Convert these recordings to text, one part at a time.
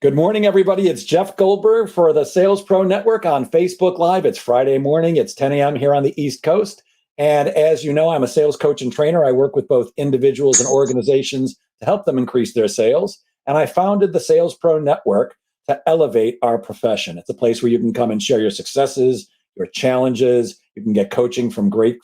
Good morning, everybody. It's Jeff Goldberg for the Sales Pro Network on Facebook Live. It's Friday morning. It's 10 a.m. here on the East Coast. And as you know, I'm a sales coach and trainer. I work with both individuals and organizations to help them increase their sales. And I founded the Sales Pro Network to elevate our profession. It's a place where you can come and share your successes, your challenges. You can get coaching from great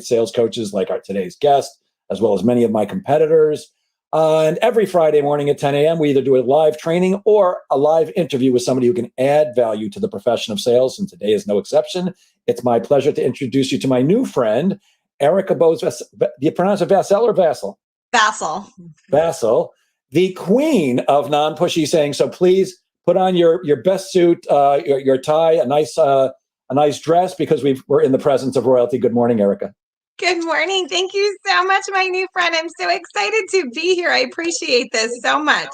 sales coaches like our today's guest, as well as many of my competitors. And every Friday morning at 10 a.m., we either do a live training or a live interview with somebody who can add value to the profession of sales. And today is no exception. It's my pleasure to introduce you to my new friend, Erika Bowes-Vassell. Do you pronounce it Vassell or Vassell? Vassell. Vassell, the queen of non-pushy saying. So please put on your best suit, your tie, a nice dress, because we're in the presence of royalty. Good morning, Erika. Good morning. Thank you so much, my new friend. I'm so excited to be here. I appreciate this so much.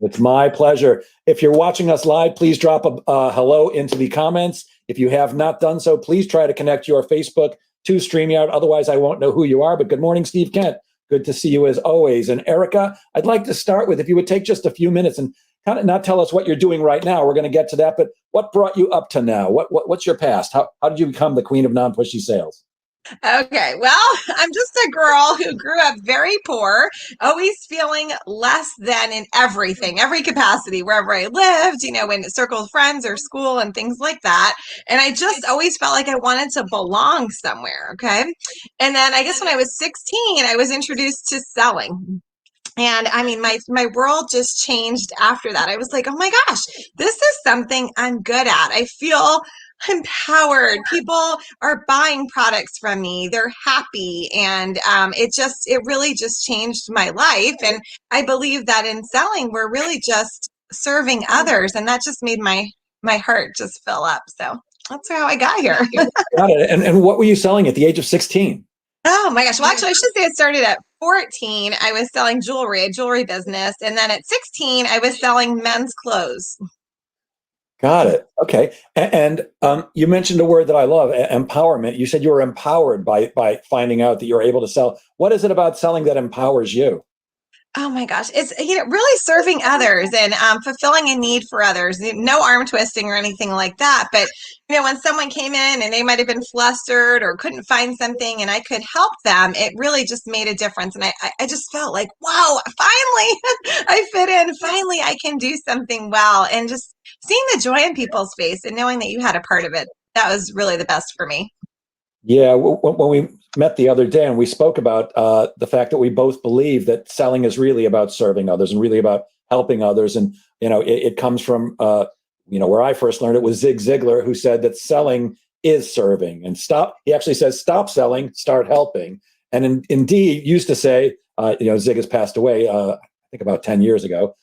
It's my pleasure. If you're watching us live, please drop a hello into the comments. If you have not done so, please try to connect your Facebook to StreamYard. Otherwise, I won't know who you are. But good morning, Steve Kent. Good to see you as always. And Erika, I'd like to start with, if you would take just a few minutes and kind of not tell us what you're doing right now. We're going to get to that. But what brought you up to now? What's your past? How did you become the queen of non-pushy sales? Okay, well, I'm just a girl who grew up very poor, always feeling less than in everything, every capacity, wherever I lived, in circle of friends or school and things like that. And I just always felt like I wanted to belong somewhere. Okay. And then I guess when I was 16, I was introduced to selling. And I mean, my world just changed after that. I was like, oh my gosh, this is something I'm good at. I feel empowered. People are buying products from me. They're happy. And it really just changed my life. And I believe that in selling, we're really just serving others. And that just made my heart just fill up. So that's how I got here. Got it. And what were you selling at the age of 16? Oh my gosh. Well, actually, I should say I started at 14. I was selling jewelry, a jewelry business. And then at 16, I was selling men's clothes. Got it. Okay. And you mentioned a word that I love, empowerment. You said you were empowered by finding out that you're able to sell. What is it about selling that empowers you? Oh my gosh. It's, really serving others and fulfilling a need for others. No arm twisting or anything like that. But, when someone came in and they might have been flustered or couldn't find something and I could help them, it really just made a difference. And I just felt like, wow, finally I fit in. Finally, I can do something well. And just seeing the joy in people's face and knowing that you had a part of it, that was really the best for me. Yeah. When we met the other day and we spoke about the fact that we both believe that selling is really about serving others and really about helping others. And, it comes from, where I first learned it was Zig Ziglar, who said that selling is serving. And he actually says, stop selling, start helping. And indeed used to say, Zig has passed away, I think about 10 years ago.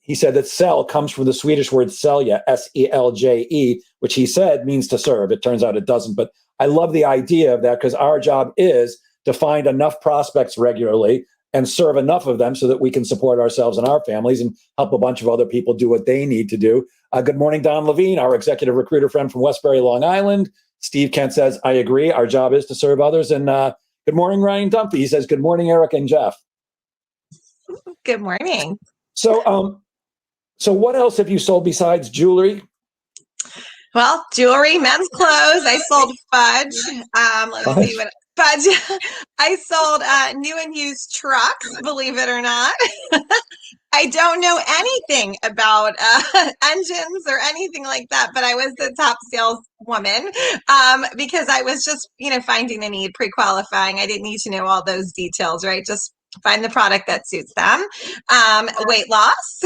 He said that sell comes from the Swedish word selja, S-E-L-J-E, which he said means to serve. It turns out it doesn't. But I love the idea of that because our job is to find enough prospects regularly and serve enough of them so that we can support ourselves and our families and help a bunch of other people do what they need to do. Good morning, Don Levine, our executive recruiter friend from Westbury, Long Island. Steve Kent says, I agree. Our job is to serve others. And good morning, Ryan Dumpy. He says, good morning, Erika and Jeff. Good morning. So what else have you sold besides jewelry? Well, jewelry, men's clothes. I sold fudge. Let's see what fudge. I sold new and used trucks, believe it or not. I don't know anything about engines or anything like that, but I was the top saleswoman because I was just, finding a need, pre-qualifying. I didn't need to know all those details, right? Just find the product that suits them. Weight loss.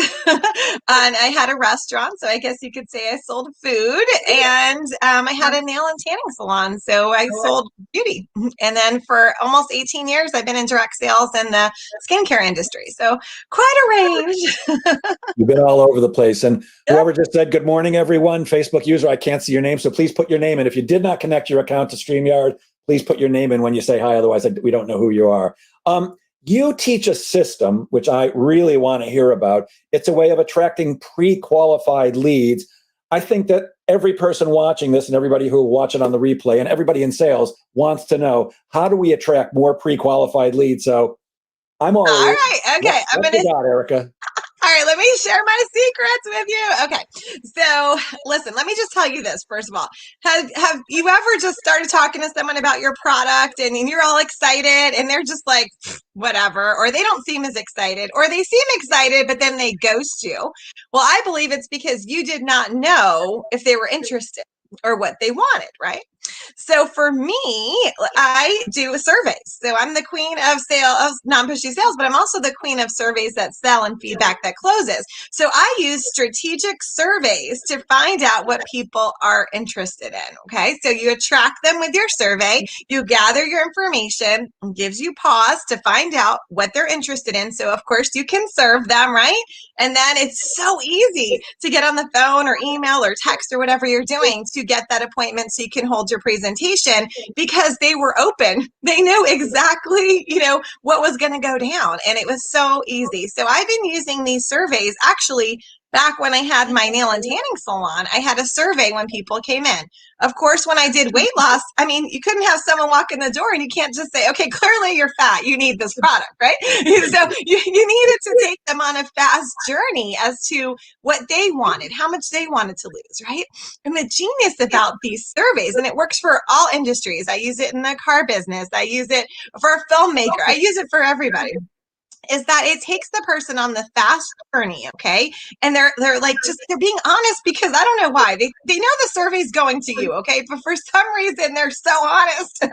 And I had a restaurant, so I guess you could say I sold food. And I had a nail and tanning salon, so I sold beauty. And then for almost 18 years, I've been in direct sales in the skincare industry. So quite a range. You've been all over the place. And whoever just said, good morning, everyone, Facebook user, I can't see your name, so please put your name in. If you did not connect your account to StreamYard, please put your name in when you say hi. Otherwise, we don't know who you are. You teach a system, which I really want to hear about. It's a way of attracting pre-qualified leads. I think that every person watching this and everybody who will watch it on the replay and everybody in sales wants to know, how do we attract more pre-qualified leads? So I'm all right. Okay. What you got, Erika? All right, let me share my secrets with you. Okay, so listen, let me just tell you this first of all. Have you ever just started talking to someone about your product and you're all excited and they're just like, whatever, or they don't seem as excited, or they seem excited, but then they ghost you? Well, I believe it's because you did not know if they were interested or what they wanted, right? So for me, I do surveys. So I'm the queen of non-pushy sales, but I'm also the queen of surveys that sell and feedback that closes. So I use strategic surveys to find out what people are interested in. Okay. So you attract them with your survey, you gather your information, and gives you pause to find out what they're interested in. So of course you can serve them, right? And then it's so easy to get on the phone or email or text or whatever you're doing to get that appointment so you can hold your presentation, because they were open. They knew exactly, what was going to go down, and it was so easy. So I've been using these surveys actually. Back when I had my nail and tanning salon, I had a survey when people came in. Of course, when I did weight loss, I mean, you couldn't have someone walk in the door and you can't just say, okay, clearly you're fat, you need this product, right? So you needed to take them on a fast journey as to what they wanted, how much they wanted to lose, right? And the genius about these surveys, and it works for all industries. I use it in the car business. I use it for a filmmaker. I use it for everybody. Is that it takes the person on the fast journey, okay? And they're like, they're being honest, because I don't know why. They know the survey's going to you, okay? But for some reason they're so honest.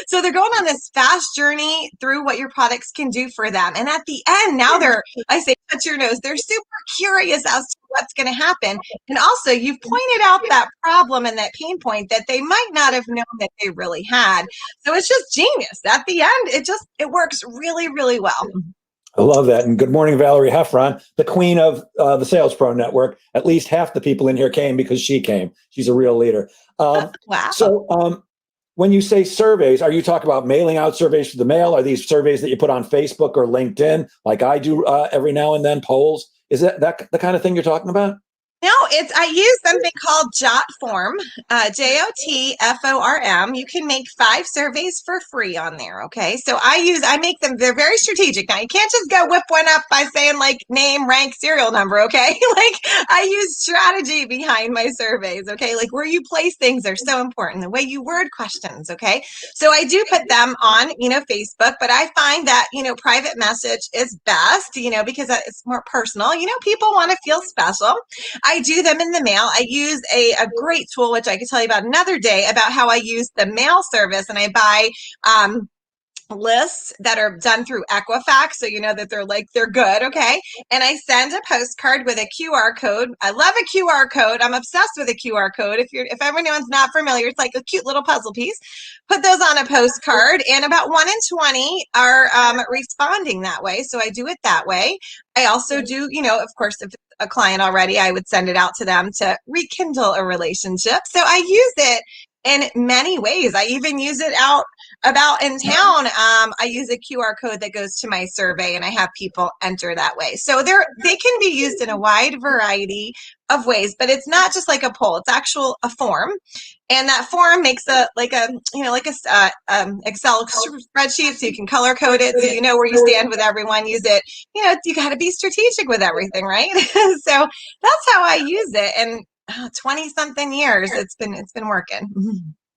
So they're going on this fast journey through what your products can do for them. And at the end, now I say touch your nose, they're super curious as to what's going to happen. And also you've pointed out that problem and that pain point that they might not have known that they really had. So it's just genius. At the end, it works really, really well. I love that. And good morning, Valerie Heffron, the queen of the Sales Pro Network. At least half the people in here came because she came. She's a real leader. Wow. So when you say surveys, are you talking about mailing out surveys to the mail? Are these surveys that you put on Facebook or LinkedIn, like I do every now and then, polls? Is that the kind of thing you're talking about? No, I use something called Jotform, Jotform. You can make 5 surveys for free on there. Okay, so I make them. They're very strategic. Now you can't just go whip one up by saying like name, rank, serial number. Okay, like I use strategy behind my surveys. Okay, like where you place things are so important. The way you word questions. Okay, so I do put them on Facebook, but I find that private message is best. Because it's more personal. People want to feel special. I do them in the mail. I use a great tool, which I could tell you about another day, about how I use the mail service, and I buy lists that are done through Equifax, so that they're good, okay? And I send a postcard with a QR code. I love a QR code. I'm obsessed with a QR code. If everyone's not familiar, it's like a cute little puzzle piece. Put those on a postcard, and about 1 in 20 are responding that way. So I do it that way. I also do, of course, if it's a client already, I would send it out to them to rekindle a relationship. So I use it in many ways. I even use it out about in town. I use a QR code that goes to my survey, and I have people enter that way. So they can be used in a wide variety of ways, but it's not just like a poll. It's a form, and that form makes Excel spreadsheet, so you can color code it, so you know where you stand with everyone. Use it. You got to be strategic with everything, right? So that's how I use it, and 20 something years it's been working.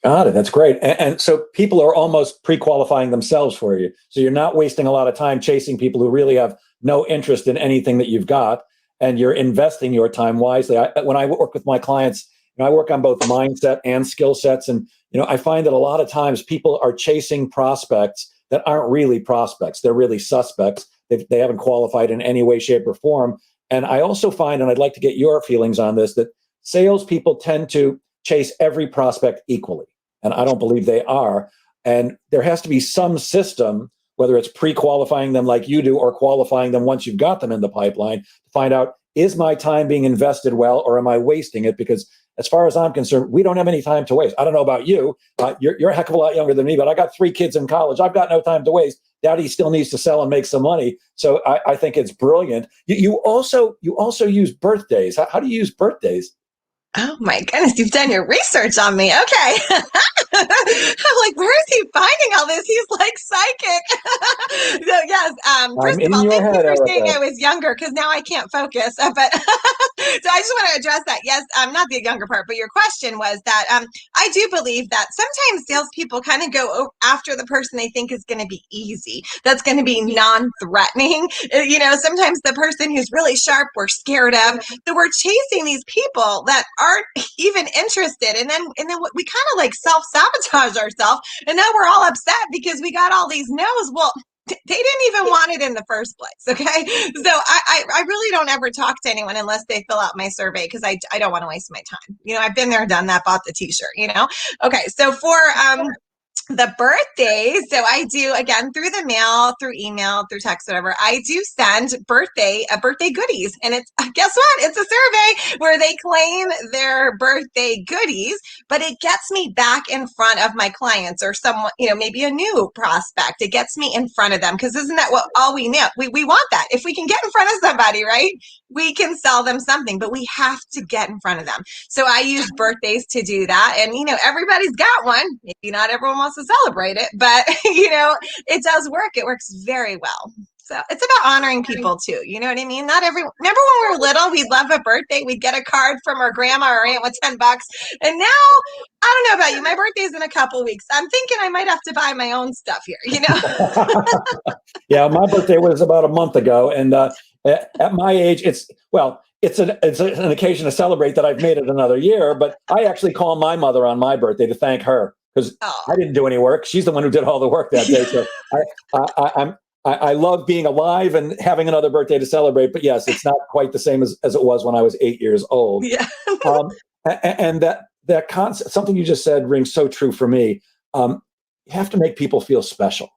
Got it. That's great. And so people are almost pre-qualifying themselves for you. So you're not wasting a lot of time chasing people who really have no interest in anything that you've got, and you're investing your time wisely. When I work with my clients, I work on both mindset and skill sets. And, I find that a lot of times people are chasing prospects that aren't really prospects. They're really suspects. They haven't qualified in any way, shape, or form. And I also find, and I'd like to get your feelings on this, that salespeople tend to chase every prospect equally. And I don't believe they are. And there has to be some system, whether it's pre-qualifying them like you do or qualifying them once you've got them in the pipeline, to find out, is my time being invested well, or am I wasting it? Because as far as I'm concerned, we don't have any time to waste. I don't know about you. You're a heck of a lot younger than me, but I got 3 kids in college. I've got no time to waste. Daddy still needs to sell and make some money. So I think it's brilliant. You also use birthdays. How do you use birthdays? Oh my goodness, you've done your research on me. Okay. I'm like, where is he finding all this? He's like psychic. So yes, I'm first of in all, your thank you head, for saying Erika. I was younger because now I can't focus. But so I just want to address that. Yes, not the younger part, but your question was that I do believe that sometimes salespeople kind of go after the person they think is going to be easy, that's going to be non-threatening. Sometimes the person who's really sharp we're scared of. So we're chasing these people that aren't even interested, and then we kind of like self-sabotage ourselves, and now we're all upset because we got all these no's. Well, they didn't even want it in the first place. Okay. So I really don't ever talk to anyone unless they fill out my survey because I don't want to waste my time. I've been there, done that, bought the t-shirt. Okay. So for the birthdays, so I do again through the mail, through email, through text, whatever. I do send birthday goodies, and it's guess what? It's a survey where they claim their birthday goodies, but it gets me back in front of my clients or someone, maybe a new prospect. It gets me in front of them because isn't that what all we know? We want that. If we can get in front of somebody, right? We can sell them something, but we have to get in front of them. So I use birthdays to do that. And, everybody's got one. Maybe not everyone wants to celebrate it, but, it does work. It works very well. So it's about honoring people too. You know what I mean? Remember when we were little, we'd love a birthday. We'd get a card from our grandma or aunt with $10. And now, I don't know about you. My birthday's in a couple weeks. I'm thinking I might have to buy my own stuff here. Yeah, my birthday was about a month ago, and at my age, it's an occasion to celebrate that I've made it another year. But I actually call my mother on my birthday to thank her because Oh. I didn't do any work. She's the one who did all the work that day. So I love being alive and having another birthday to celebrate. But yes, it's not quite the same as it was when I was 8 years old. Yeah. And that concept, something you just said, rings so true for me. You have to make people feel special.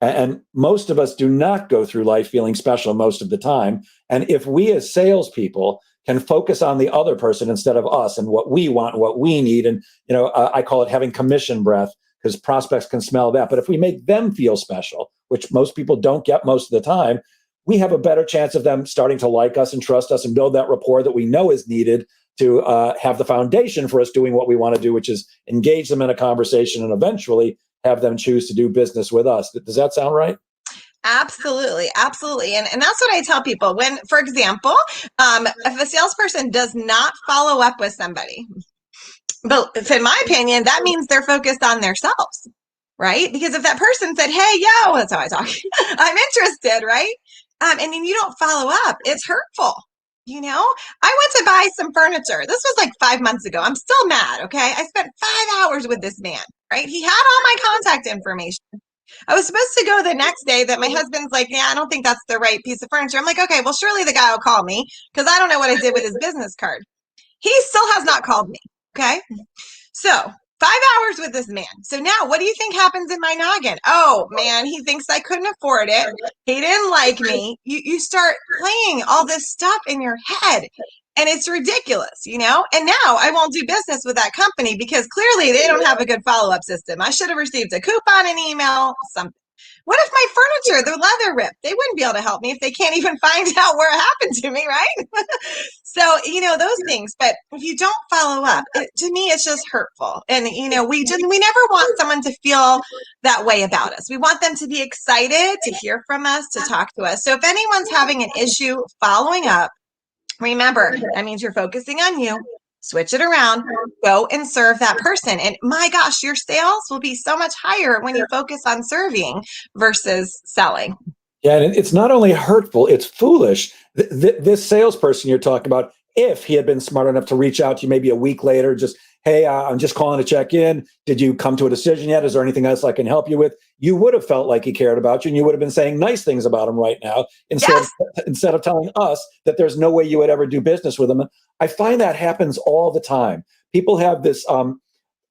And most of us do not go through life feeling special most of the time. And if we as salespeople can focus on the other person instead of us and what we want, what we need, and I call it having commission breath because prospects can smell that. But if we make them feel special, which most people don't get most of the time, we have a better chance of them starting to like us and trust us and build that rapport that we know is needed to have the foundation for us doing what we want to do, which is engage them in a conversation and eventually have them choose to do business with us. Does that sound right? Absolutely. Absolutely. And that's what I tell people when, for example, if a salesperson does not follow up with somebody, but if, in my opinion, that means they're focused on themselves, right? Because if that person said, hey, yo, that's how I talk, I'm interested, right? And then you don't follow up, it's hurtful. I went to buy some furniture. This was like 5 months ago. I'm still mad. Okay. I spent 5 hours with this man, right? He had all my contact information. I was supposed to go the next day that my husband's like, yeah, I don't think that's the right piece of furniture. I'm like, okay, well, surely the guy will call me because I don't know what I did with his business card. He still has not called me. Okay. So 5 hours with this man. So now what do you think happens in my noggin? Oh man, he thinks I couldn't afford it. He didn't like me. You start playing all this stuff in your head. And it's ridiculous, And now I won't do business with that company because clearly they don't have a good follow-up system. I should have received a coupon, an email, something. What if my furniture, the leather ripped? They wouldn't be able to help me if they can't even find out where it happened to me, right? So, those things. But if you don't follow up, to me, it's just hurtful. And, we never want someone to feel that way about us. We want them to be excited to hear from us, to talk to us. So if anyone's having an issue following up, remember, that means you're focusing on you. Switch it around, go and serve that person. And my gosh, your sales will be so much higher when you focus on serving versus selling. Yeah, and it's not only hurtful, it's foolish. This salesperson you're talking about, if he had been smart enough to reach out to you maybe a week later, just, hey, I'm just calling to check in. Did you come to a decision yet? Is there anything else I can help you with? You would have felt like he cared about you and you would have been saying nice things about him right now instead of telling us that there's no way you would ever do business with him. I find that happens all the time. People have this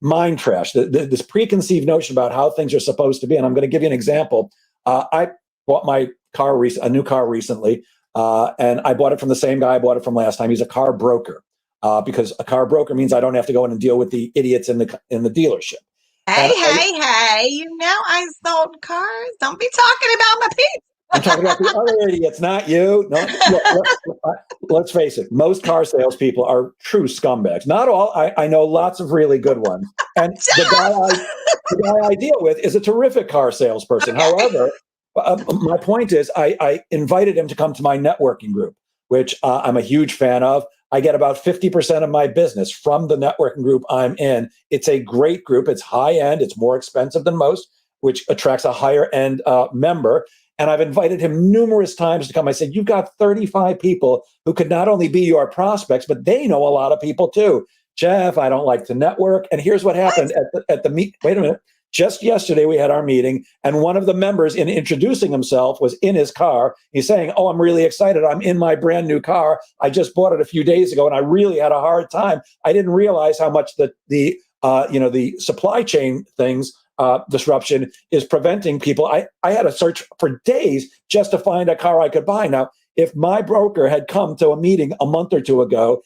mind trash, this preconceived notion about how things are supposed to be. And I'm going to give you an example. I bought my car, a new car recently, and I bought it from the same guy I bought it from last time. He's a car broker. Because a car broker means I don't have to go in and deal with the idiots in the dealership. Hey, I sold cars. Don't be talking about my people. I'm talking about the other idiots, not you. No, let's face it. Most car salespeople are true scumbags. Not all. I know lots of really good ones. And the guy I deal with is a terrific car salesperson. Okay. However, my point is, I invited him to come to my networking group, which I'm a huge fan of. I get about 50% of my business from the networking group I'm in. It's a great group. It's high end. It's more expensive than most, which attracts a higher end member. And I've invited him numerous times to come. I said, you've got 35 people who could not only be your prospects, but they know a lot of people too. Jeff, I don't like to network. And here's what happened at the meet. Wait a minute. Just yesterday, we had our meeting, and one of the members, in introducing himself, was in his car. He's saying, "Oh, I'm really excited. I'm in my brand new car. I just bought it a few days ago, and I really had a hard time. I didn't realize how much the supply chain things disruption is preventing people. I had to search for days just to find a car I could buy. Now, if my broker had come to a meeting a month or two ago,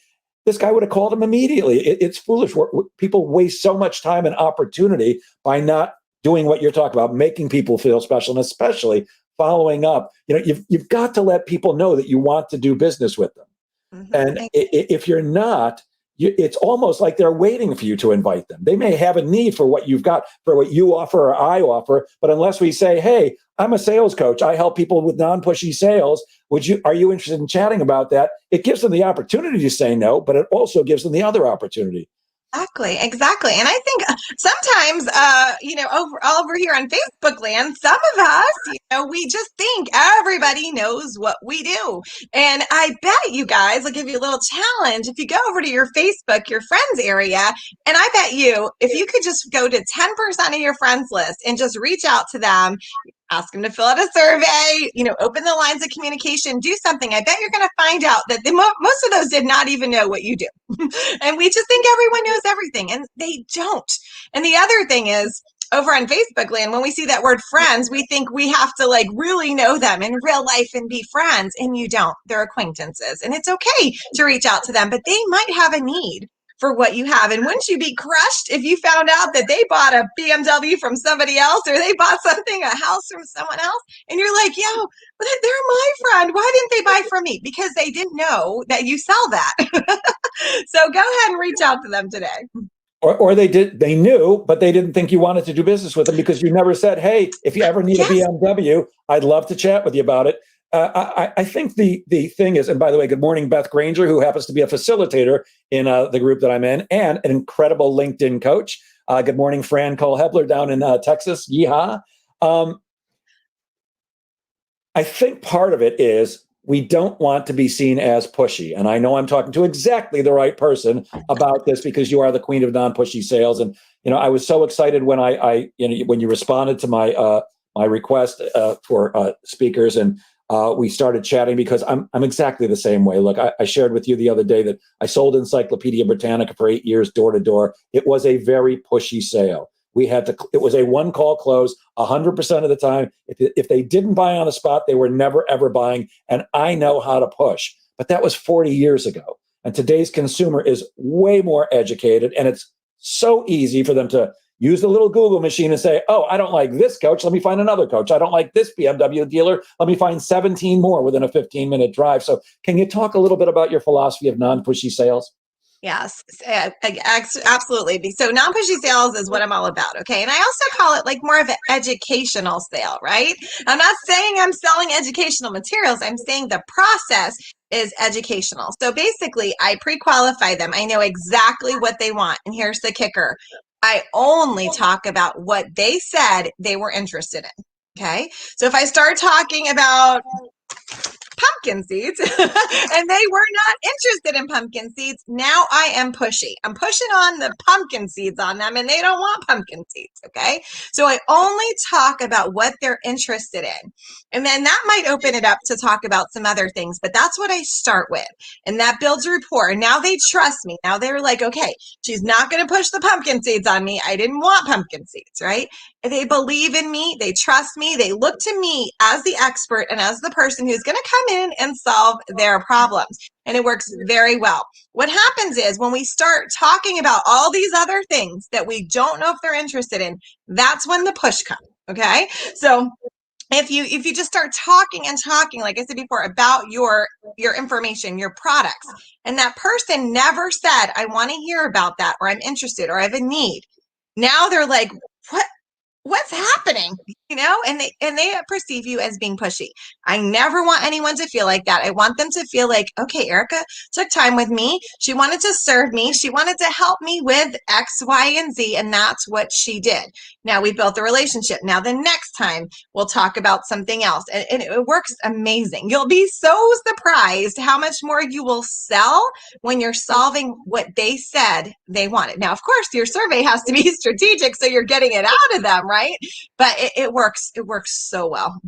this guy would have called him immediately. It's foolish. People waste so much time and opportunity by not doing what you're talking about, making people feel special, and especially following up. You've got to let people know that you want to do business with them. And if you're not, it's almost like they're waiting for you to invite them. They may have a need for what you've got, for what you offer or I offer, but unless we say, "Hey, I'm a sales coach. I help people with non-pushy sales. Are you interested in chatting about that?" It gives them the opportunity to say no, but it also gives them the other opportunity. Exactly. And I think sometimes, over here on Facebook land, some of us, we just think everybody knows what we do. And I bet you guys, I'll give you a little challenge. If you go over to your Facebook, your friends area, and I bet you, if you could just go to 10% of your friends list and just reach out to them, ask them to fill out a survey, open the lines of communication, do something. I bet you're going to find out that most of those did not even know what you do. And we just think everyone knows everything, and they don't. And the other thing is, over on Facebook land, when we see that word friends, we think we have to really know them in real life and be friends. And you don't. They're acquaintances. And it's okay to reach out to them, but they might have a need for what you have. And wouldn't you be crushed if you found out that they bought a BMW from somebody else, or they bought a house from someone else, and you're like, yo, but they're my friend. Why didn't they buy from me? Because they didn't know that you sell that. So go ahead and reach out to them today. Or they knew, but they didn't think you wanted to do business with them because you never said, "Hey, if you ever need a BMW, I'd love to chat with you about it." I think the thing is, and by the way, good morning, Beth Granger, who happens to be a facilitator in the group that I'm in, and an incredible LinkedIn coach. Good morning, Fran Cole-Hebler down in Texas. Yeehaw. I think part of it is we don't want to be seen as pushy. And I know I'm talking to exactly the right person about this because you are the queen of non-pushy sales. And, I was so excited when when you responded to my request for speakers, and we started chatting because I'm exactly the same way. Look, I shared with you the other day that I sold Encyclopedia Britannica for 8 years, door to door. It was a very pushy sale. It was a one call close 100% of the time. If they didn't buy on the spot, they were never, ever buying. And I know how to push, but that was 40 years ago. And today's consumer is way more educated. And it's so easy for them to use the little Google machine and say, "Oh, I don't like this coach. Let me find another coach. I don't like this BMW dealer. Let me find 17 more within a 15-minute drive." So can you talk a little bit about your philosophy of non-pushy sales? Yes, absolutely. So non-pushy sales is what I'm all about. Okay. And I also call it more of an educational sale, right? I'm not saying I'm selling educational materials. I'm saying the process is educational. So basically, I pre-qualify them. I know exactly what they want. And here's the kicker. I only talk about what they said they were interested in. Okay. So if I start talking about pumpkin seeds and they were not interested in pumpkin seeds, now I am pushy. I'm pushing on the pumpkin seeds on them, and they don't want pumpkin seeds. Okay. So I only talk about what they're interested in. And then that might open it up to talk about some other things, but that's what I start with. And that builds rapport. And now they trust me. Now they're like, okay, she's not going to push the pumpkin seeds on me. I didn't want pumpkin seeds, right? They believe in me. They trust me. They look to me as the expert and as the person who's going to come in and solve their problems. And it works very well. What happens is when we start talking about all these other things that we don't know if they're interested in, that's when the push comes. Okay. So if you just start talking and talking, like I said before, about your information, your products, and that person never said, I want to hear about that, or I'm interested, or I have a need. Now they're like, what what's happening, and they perceive you as being pushy. I never want anyone to feel like that. I want them to feel like, okay, Erika took time with me, she wanted to serve me, she wanted to help me with X, Y, and Z, and that's what she did. Now we built a relationship. Now the next time we'll talk about something else, and it works amazing. You'll be so surprised how much more you will sell when you're solving what they said they wanted. Now, of course, your survey has to be strategic, so you're getting it out of them, right? But it works. It works so well.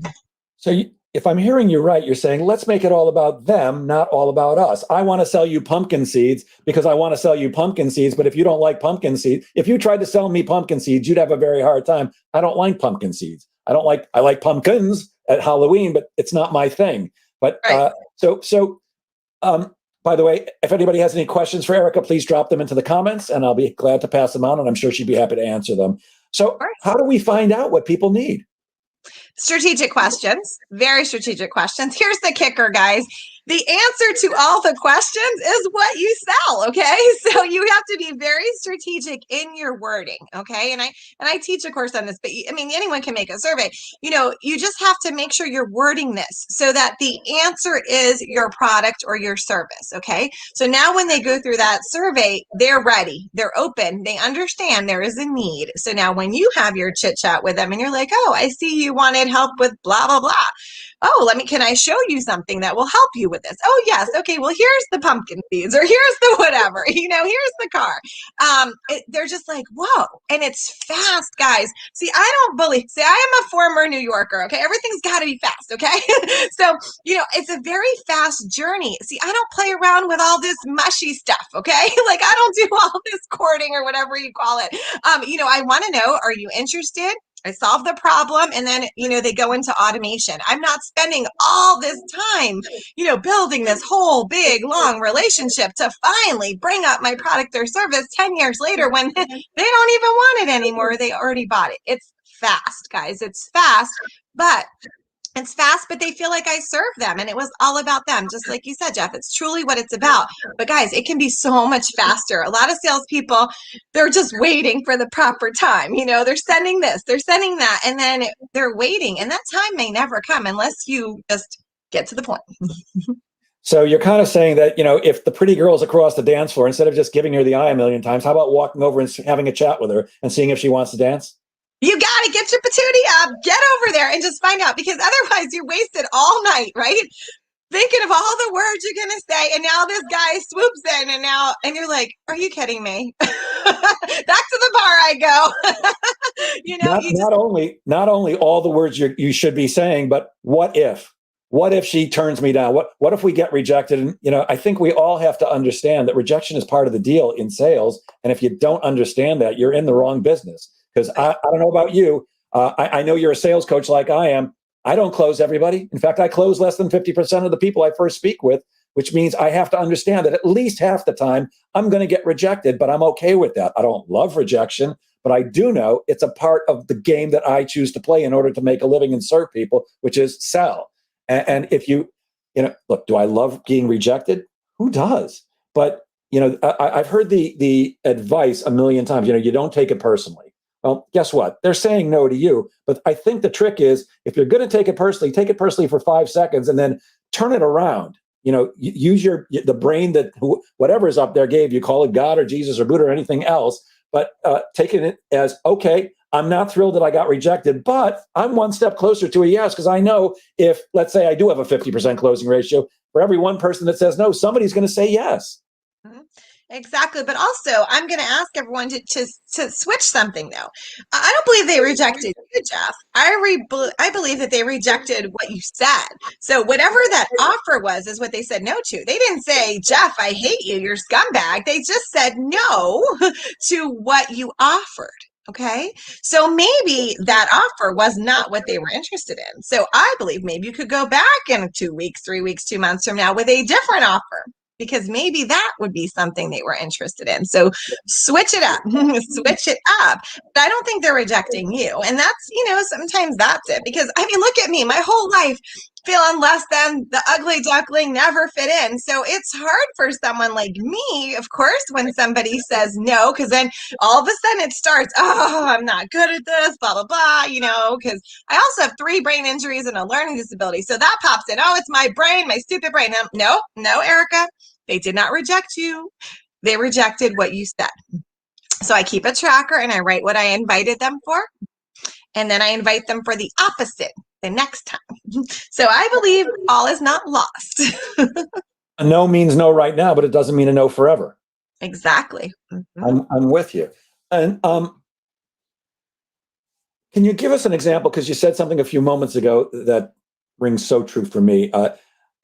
So if I'm hearing you right, you're saying, let's make it all about them, not all about us. I want to sell you pumpkin seeds because I want to sell you pumpkin seeds. But if you don't like pumpkin seeds, if you tried to sell me pumpkin seeds, you'd have a very hard time. I don't like pumpkin seeds. I like pumpkins at Halloween, but it's not my thing. But Right. by the way, if anybody has any questions for Erika, please drop them into the comments and I'll be glad to pass them on. And I'm sure she'd be happy to answer them. So how do we find out what people need? Strategic questions, very strategic questions. Here's the kicker, guys. The answer to all the questions is what you sell, okay? So you have to be very strategic in your wording, okay? And I teach a course on this, but I mean, anyone can make a survey. You just have to make sure you're wording this so that the answer is your product or your service, okay? So now when they go through that survey, they're ready, they're open, they understand there is a need. So now when you have your chit chat with them and you're like, oh, I see you wanted help with blah, blah, blah. Oh, can I show you something that will help you with this? Oh, yes. Okay. Well, here's the pumpkin seeds, or here's the whatever, here's the car. They're just like, whoa. And it's fast, guys. See, I am a former New Yorker. Okay. Everything's got to be fast. Okay. So, it's a very fast journey. See, I don't play around with all this mushy stuff. Okay. Like I don't do all this courting or whatever you call it. I want to know, are you interested? I solve the problem, and then, they go into automation. I'm not spending all this time, building this whole big, long relationship to finally bring up my product or service 10 years later when they don't even want it anymore. They already bought it. It's fast, guys. It's fast, but they feel like I serve them, and it was all about them. Just like you said, Jeff, it's truly what it's about. But guys, it can be so much faster. A lot of salespeople, they're just waiting for the proper time. They're sending this, they're sending that, and then they're waiting. And that time may never come unless you just get to the point. So you're kind of saying that, if the pretty girl's across the dance floor, instead of just giving her the eye a million times, how about walking over and having a chat with her and seeing if she wants to dance? You got to get your patootie up, get over there and just find out, because otherwise you're wasted all night, right? Thinking of all the words you're going to say. And now this guy swoops in and you're like, are you kidding me? Back to the bar I go. Not only all the words you should be saying, but what if she turns me down? What if we get rejected? And, I think we all have to understand that rejection is part of the deal in sales. And if you don't understand that, you're in the wrong business. Because I don't know about you. I know you're a sales coach like I am. I don't close everybody. In fact, I close less than 50% of the people I first speak with, which means I have to understand that at least half the time I'm going to get rejected, but I'm okay with that. I don't love rejection, but I do know it's a part of the game that I choose to play in order to make a living and serve people, which is sell. And if look, do I love being rejected? Who does? But, I've heard the advice a million times, you don't take it personally. Well, guess what? They're saying no to you. But I think the trick is, if you're going to take it personally for 5 seconds and then turn it around. Use the brain that whatever's up there gave you, call it God or Jesus or Buddha or anything else, but taking it as, okay, I'm not thrilled that I got rejected, but I'm one step closer to a yes, because I know if, let's say I do have a 50% closing ratio, for every one person that says no, somebody's going to say yes. Mm-hmm. Exactly. But also, I'm going to ask everyone to switch something, though. I don't believe they rejected you, Jeff. I believe that they rejected what you said. So whatever that offer was is what they said no to. They didn't say, Jeff, I hate you, you're scumbag. They just said no to what you offered. Okay. So maybe that offer was not what they were interested in. So I believe maybe you could go back in 2 weeks, 3 weeks, 2 months from now with a different offer. because maybe that would be something they were interested in. So switch it up, switch it up. But I don't think they're rejecting you. And that's, sometimes that's it. Because I mean, look at me, my whole life feeling less than, the ugly duckling, never fit in. So it's hard for someone like me, of course, when somebody says no, because then all of a sudden it starts, oh, I'm not good at this, blah, blah, blah, because I also have 3 brain injuries and a learning disability. So that pops in. Oh, it's my brain, my stupid brain. No, Erika, they did not reject you. They rejected what you said. So I keep a tracker and I write what I invited them for. And then I invite them for the opposite the next time. So I believe all is not lost. A no means no right now, but it doesn't mean a no forever. Exactly. I'm with you. And can you give us an example? Because you said something a few moments ago that rings so true for me.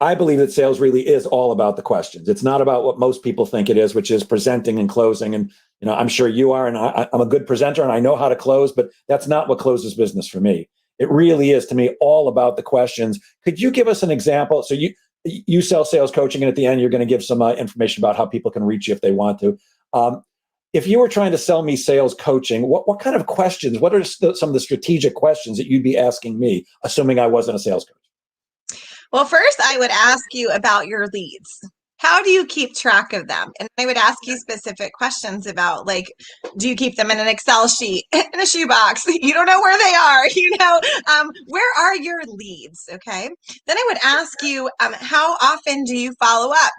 I believe that sales really is all about the questions. It's not about what most people think it is, which is presenting and closing. And I'm sure you are, and I'm a good presenter, and I know how to close, but that's not what closes business for me. It really is, to me, all about the questions. Could you give us an example? So you sell sales coaching, and at the end, you're going to give some information about how people can reach you if they want to. If you were trying to sell me sales coaching, what kind of questions? What are some of the strategic questions that you'd be asking me, assuming I wasn't a sales coach? Well, first, I would ask you about your leads. How do you keep track of them? And I would ask you specific questions about, like, do you keep them in an Excel sheet, in a shoebox? You don't know where they are, where are your leads? Okay. Then I would ask you, how often do you follow up?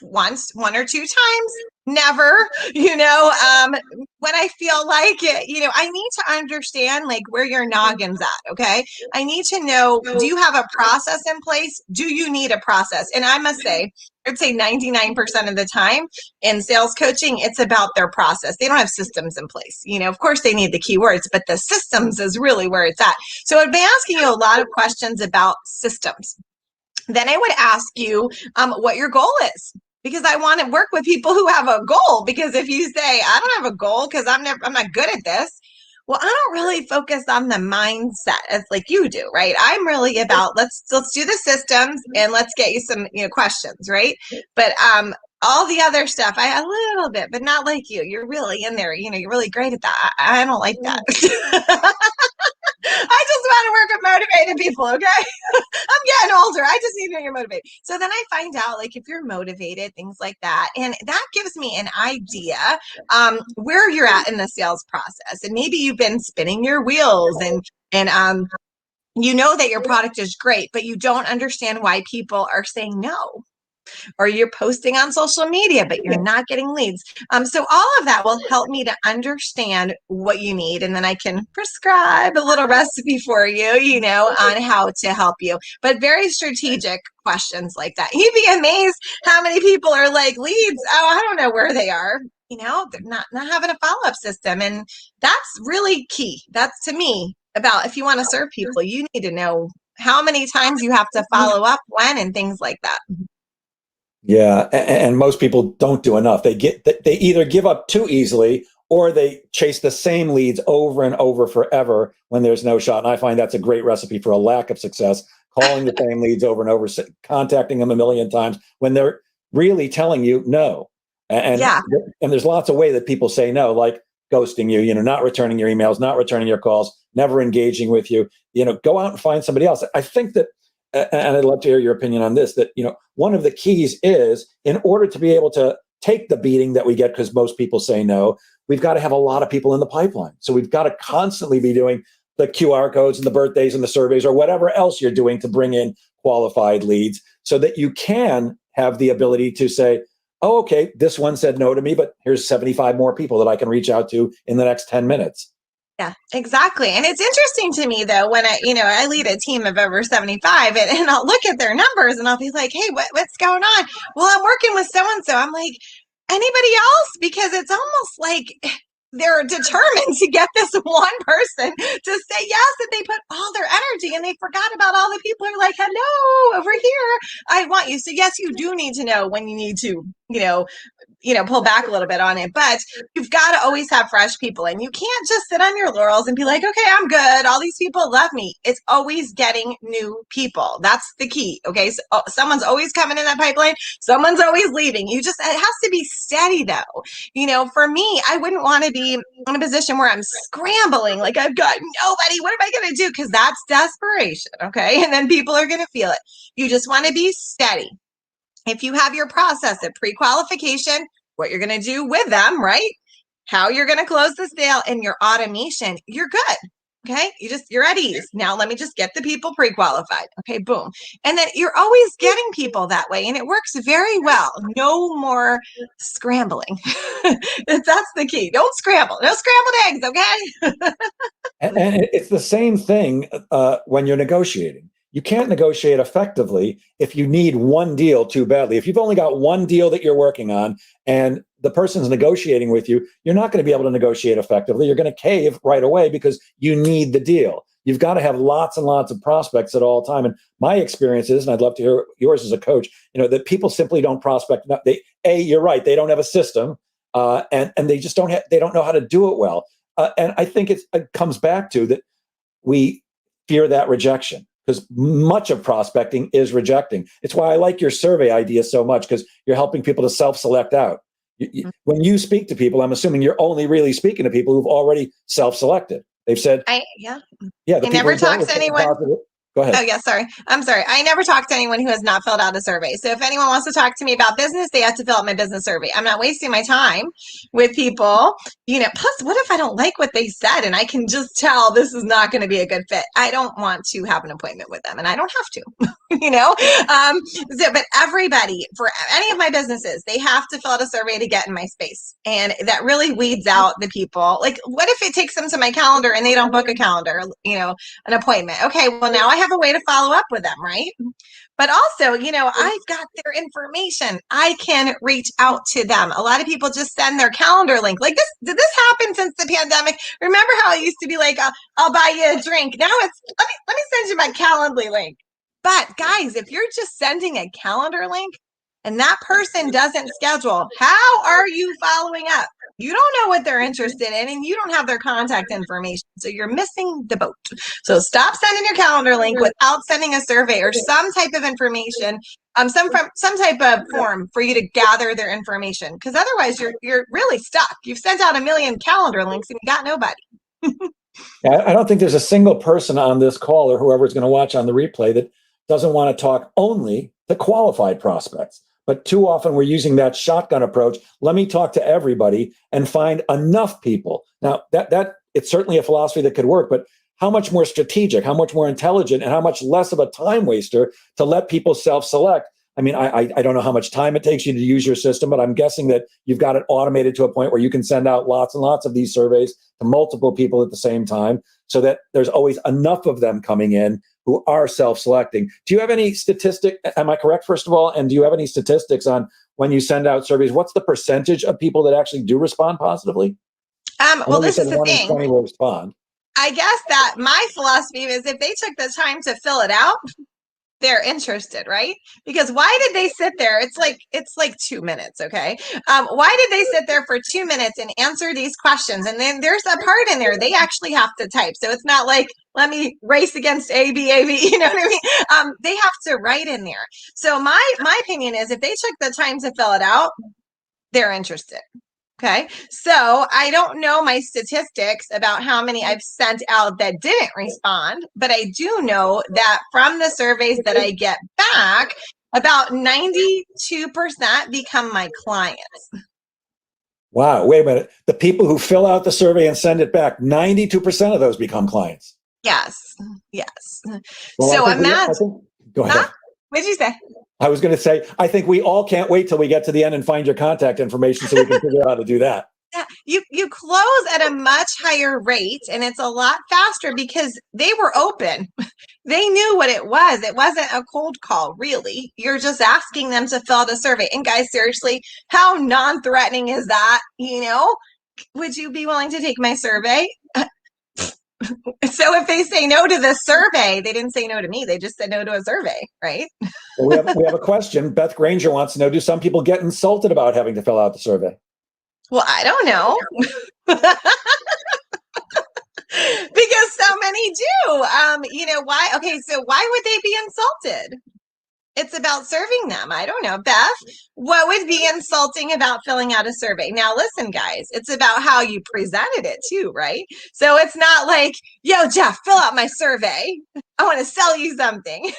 Once, 1 or 2 times? Never. When I feel like it, I need to understand, like, where your noggin's at. Okay. I need to know, do you have a process in place? Do you need a process? And I must say, I'd say 99% of the time in sales coaching, it's about their process. They don't have systems in place. Of course they need the keywords, but the systems is really where it's at. So I'd be asking you a lot of questions about systems. Then I would ask you what your goal is, because I want to work with people who have a goal. Because if you say, I don't have a goal because I'm not good at this, well, I don't really focus on the mindset as like you do, right? I'm really about let's do the systems and let's get you some questions, right? But all the other stuff, I a little bit, but not like you. You're really in there. You're really great at that. I don't like that. I just want to work with motivated people, okay? I'm getting older. I just need to know you're motivated. So then I find out, like, if you're motivated, things like that. And that gives me an idea where you're at in the sales process. And maybe you've been spinning your wheels and you know that your product is great, but you don't understand why people are saying no. Or you're posting on social media, but you're not getting leads. So all of that will help me to understand what you need. And then I can prescribe a little recipe for you, on how to help you. But very strategic questions like that. You'd be amazed how many people are like, leads, oh, I don't know where they are. They're not having a follow-up system. And that's really key. That's, to me, about if you want to serve people, you need to know how many times you have to follow up, when, and things like that. Yeah, and most people don't do enough. They either give up too easily, or they chase the same leads over and over forever when there's no shot. And I find that's a great recipe for a lack of success, calling the same leads over and over, contacting them a million times when they're really telling you no. And Yeah. and there's lots of ways that people say no, like ghosting you, not returning your emails, not returning your calls, never engaging with you. Go out and find somebody else. I think that, and I'd love to hear your opinion on this, that one of the keys is, in order to be able to take the beating that we get because most people say no, we've got to have a lot of people in the pipeline. So we've got to constantly be doing the QR codes and the birthdays and the surveys or whatever else you're doing to bring in qualified leads, so that you can have the ability to say, oh, okay, this one said no to me, but here's 75 more people that I can reach out to in the next 10 minutes. Yeah, exactly. And it's interesting to me, though, when I lead a team of over 75 and I'll look at their numbers and I'll be like, hey, what's going on? Well, I'm working with so-and-so. I'm like, anybody else? Because it's almost like they're determined to get this one person to say yes, and they put all their energy and they forgot about all the people who are like, hello, over here, I want you. So yes, you do need to know when you need to pull back a little bit on it, but you've got to always have fresh people, and you can't just sit on your laurels and be like, okay, I'm good. All these people love me. It's always getting new people. That's the key. Okay. So someone's always coming in that pipeline. Someone's always leaving. It has to be steady though. For me, I wouldn't want to be in a position where I'm scrambling. Like I've got nobody. What am I going to do? Cause that's desperation. Okay. And then people are going to feel it. You just want to be steady. If you have your process of pre-qualification, what you're going to do with them, right? How you're going to close the sale and your automation, you're good. Okay. You're at ease. Now let me just get the people pre-qualified. Okay. Boom. And then you're always getting people that way. And it works very well. No more scrambling. That's the key. Don't scramble. No scrambled eggs. Okay. And it's the same thing when you're negotiating. You can't negotiate effectively if you need one deal too badly. If you've only got one deal that you're working on and the person's negotiating with you, you're not going to be able to negotiate effectively. You're going to cave right away because you need the deal. You've got to have lots and lots of prospects at all time. And my experience is, and I'd love to hear yours as a coach, that people simply don't prospect. You're right. They don't have a system and they just they don't know how to do it well. And I think it comes back to that we fear that rejection, because much of prospecting is rejecting. It's why I like your survey idea so much, because you're helping people to self-select out. When you speak to people, I'm assuming you're only really speaking to people who've already self-selected. They've said, I never talk to anyone. Go ahead. Oh, yeah, sorry. I'm sorry. I never talk to anyone who has not filled out a survey. So if anyone wants to talk to me about business, they have to fill out my business survey. I'm not wasting my time with people. Plus, what if I don't like what they said and I can just tell this is not going to be a good fit? I don't want to have an appointment with them, and I don't have to, but everybody, for any of my businesses, they have to fill out a survey to get in my space. And that really weeds out the people. Like, what if it takes them to my calendar and they don't book a calendar, an appointment? Okay, well, now I have a way to follow up with them, right? But also, I've got their information. I can reach out to them. A lot of people just send their calendar link. Like this, did this happen since the pandemic? Remember how it used to be like, I'll buy you a drink. Now it's, let me send you my Calendly link. But guys, if you're just sending a calendar link and that person doesn't schedule, how are you following up? You don't know what they're interested in, and you don't have their contact information. So you're missing the boat. So stop sending your calendar link without sending a survey or some type of information, some type of form for you to gather their information. Because otherwise you're really stuck. You've sent out 1 million calendar links and you got nobody. I don't think there's a single person on this call or whoever's going to watch on the replay that doesn't want to talk only to qualified prospects. But too often we're using that shotgun approach. Let me talk to everybody and find enough people. Now, that it's certainly a philosophy that could work, but how much more strategic, how much more intelligent, and how much less of a time waster to let people self-select. I mean, I don't know how much time it takes you to use your system, but I'm guessing that you've got it automated to a point where you can send out lots and lots of these surveys to multiple people at the same time, so that there's always enough of them coming in who are self-selecting. Do you have any statistic? Am I correct, first of all? And do you have any statistics on when you send out surveys? What's the percentage of people that actually do respond positively? Well, this is the 1 in thing. 20 will respond. I guess that my philosophy is if they took the time to fill it out, they're interested, right? Because why did they sit there? It's like 2 minutes, okay? Why did they sit there for 2 minutes and answer these questions? And then there's a part in there they actually have to type. So it's not like, let me race against A, B, you know what I mean? They have to write in there. So my opinion is if they took the time to fill it out, they're interested. Okay, so I don't know my statistics about how many I've sent out that didn't respond, but I do know that from the surveys that I get back, about 92% become my clients. Wow, wait a minute. The people who fill out the survey and send it back, 92% of those become clients. Yes. Well, so imagine. Go ahead. Huh? What did you say? I was going to say, I think we all can't wait till we get to the end and find your contact information so we can figure out how to do that. Yeah, you close at a much higher rate, and it's a lot faster because they were open. They knew what it was. It wasn't a cold call, really. You're just asking them to fill out a survey. And guys, seriously, how non-threatening is that? Would you be willing to take my survey? So if they say no to the survey, they didn't say no to me. They just said no to a survey, right? Well, we have a question. Beth Granger wants to know: do some people get insulted about having to fill out the survey? Well, I don't know. Because so many do. Why? Okay, so why would they be insulted? It's about serving them. I don't know. Beth, what would be insulting about filling out a survey? Now, listen, guys, it's about how you presented it too, right? So it's not like, yo, Jeff, fill out my survey. I want to sell you something.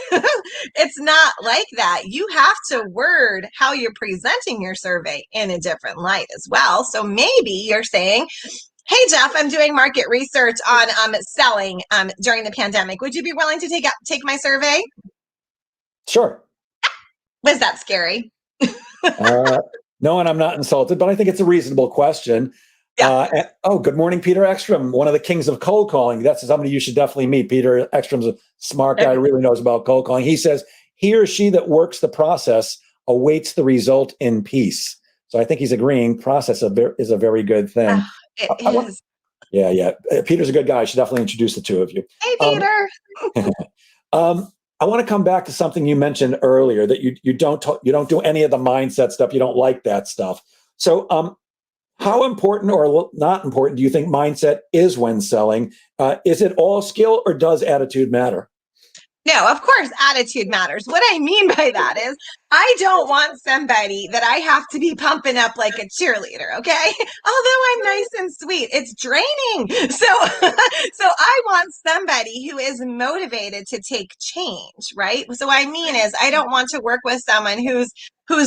It's not like that. You have to word how you're presenting your survey in a different light as well. So maybe you're saying, hey, Jeff, I'm doing market research on selling during the pandemic. Would you be willing to take my survey? Sure. Was that scary? No, and I'm not insulted, but I think it's a reasonable question. Yeah. Good morning, Peter Ekstrom, one of the kings of cold calling. That's somebody you should definitely meet. Peter Ekstrom's a smart guy, really knows about cold calling. He says, he or she that works the process awaits the result in peace. So I think he's agreeing process is a very good thing. It is. Yeah. Peter's a good guy. I should definitely introduce the two of you. Hey, Peter. I want to come back to something you mentioned earlier, that you don't do any of the mindset stuff. You don't like that stuff. So, how important or not important do you think mindset is when selling? Is it all skill, or does attitude matter? No, of course, attitude matters. What I mean by that is I don't want somebody that I have to be pumping up like a cheerleader, okay? Although I'm nice and sweet, it's draining. So I want somebody who is motivated to take change, right? So what I mean is I don't want to work with someone who's